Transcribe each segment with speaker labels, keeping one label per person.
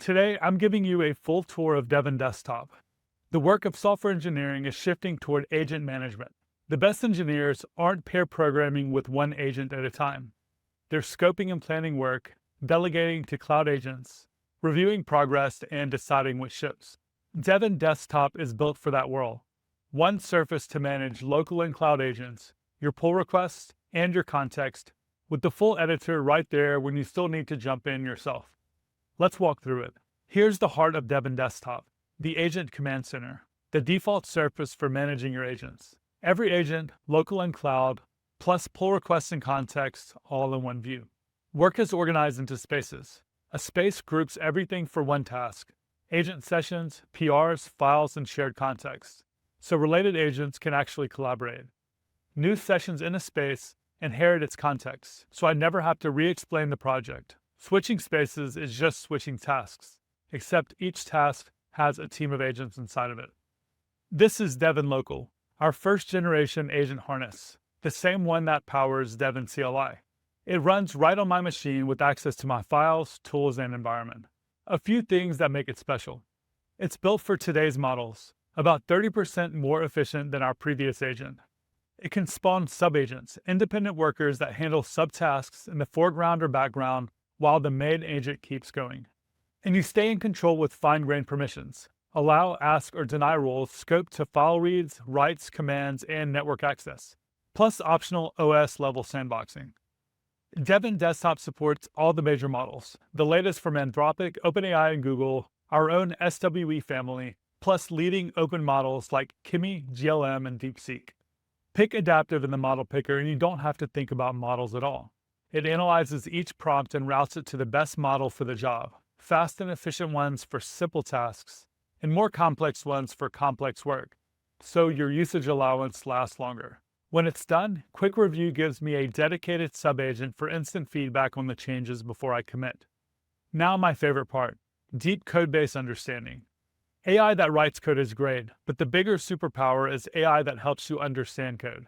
Speaker 1: Today, I'm giving you a full tour of Devin Desktop. The work of software engineering is shifting toward agent management. The best engineers aren't pair programming with one agent at a time. They're scoping and planning work, delegating to cloud agents, reviewing progress, and deciding what ships. Devin Desktop is built for that world. One surface to manage local and cloud agents, your pull requests, and your context, with the full editor right there when you still need to jump in yourself. Let's walk through it. Here's the heart of Devin Desktop, the Agent Command Center, the default surface for managing your agents. Every agent, local and cloud, plus pull requests and context, all in one view. Work is organized into spaces. A space groups everything for one task: agent sessions, PRs, files, and shared context, so related agents can actually collaborate. New sessions in a space inherit its context, so I never have to re-explain the project. Switching spaces is just switching tasks, except each task has a team of agents inside of it. This is Devin Local, our first generation agent harness, the same one that powers Devin CLI. It runs right on my machine with access to my files, tools, and environment. A few things that make it special. It's built for today's models, about 30% more efficient than our previous agent. It can spawn subagents, independent workers that handle subtasks in the foreground or background while the main agent keeps going. And you stay in control with fine-grained permissions. Allow, ask, or deny rules scope to file reads, writes, commands, and network access, plus optional OS-level sandboxing. Devin Desktop supports all the major models, the latest from Anthropic, OpenAI, and Google, our own SWE family, plus leading open models like Kimi, GLM, and DeepSeek. Pick Adaptive in the model picker and you don't have to think about models at all. It analyzes each prompt and routes it to the best model for the job, fast and efficient ones for simple tasks, and more complex ones for complex work, so your usage allowance lasts longer. When it's done, Quick Review gives me a dedicated subagent for instant feedback on the changes before I commit. Now my favorite part, deep codebase understanding. AI that writes code is great, but the bigger superpower is AI that helps you understand code.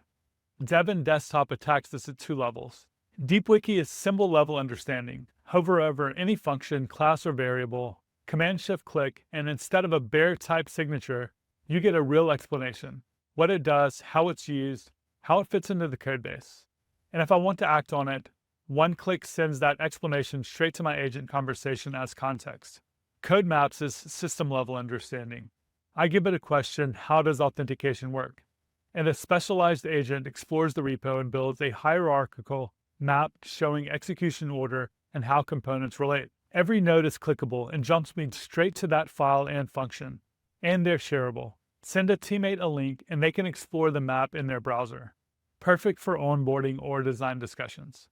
Speaker 1: Devin Desktop attacks this at two levels. DeepWiki is symbol-level understanding. Hover over any function, class, or variable, Command-Shift-Click, and instead of a bare type signature, you get a real explanation. What it does, how it's used, how it fits into the codebase. And if I want to act on it, one click sends that explanation straight to my agent conversation as context. Codemaps is system-level understanding. I give it a question, how does authentication work? And a specialized agent explores the repo and builds a hierarchical map showing execution order and how components relate. Every node is clickable and jumps me straight to that file and function. And they're shareable. Send a teammate a link and they can explore the map in their browser. Perfect for onboarding or design discussions.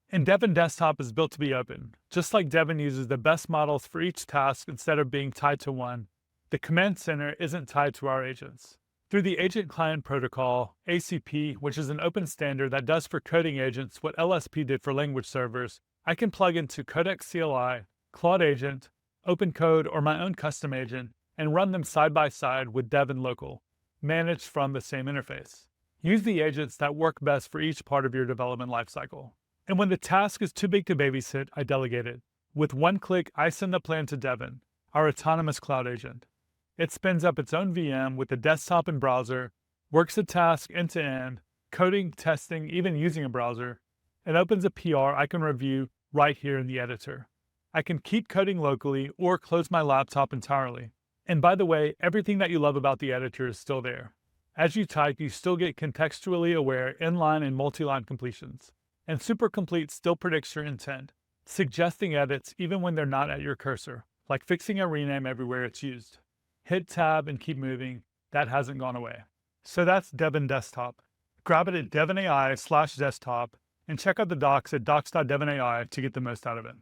Speaker 1: And Devin Desktop is built to be open. Just like Devin uses the best models for each task instead of being tied to one, the Command Center isn't tied to our agents. Through the Agent Client Protocol, ACP, which is an open standard that does for coding agents what LSP did for language servers, I can plug into Codex CLI, Claude Agent, OpenCode, or my own custom agent, and run them side by side with Devin Local, managed from the same interface. Use the agents that work best for each part of your development lifecycle. And when the task is too big to babysit, I delegate it. With one click, I send the plan to Devin, our autonomous cloud agent. It spins up its own VM with the desktop and browser, works a task end-to-end, coding, testing, even using a browser, and opens a PR I can review right here in the editor. I can keep coding locally or close my laptop entirely. And by the way, everything that you love about the editor is still there. As you type, you still get contextually aware inline and multi-line completions. And Super Complete still predicts your intent, suggesting edits even when they're not at your cursor, like fixing a rename everywhere it's used. Hit Tab and keep moving. That hasn't gone away. So that's Devin Desktop. Grab it at devinai/desktop and check out the docs at docs.devinai to get the most out of it.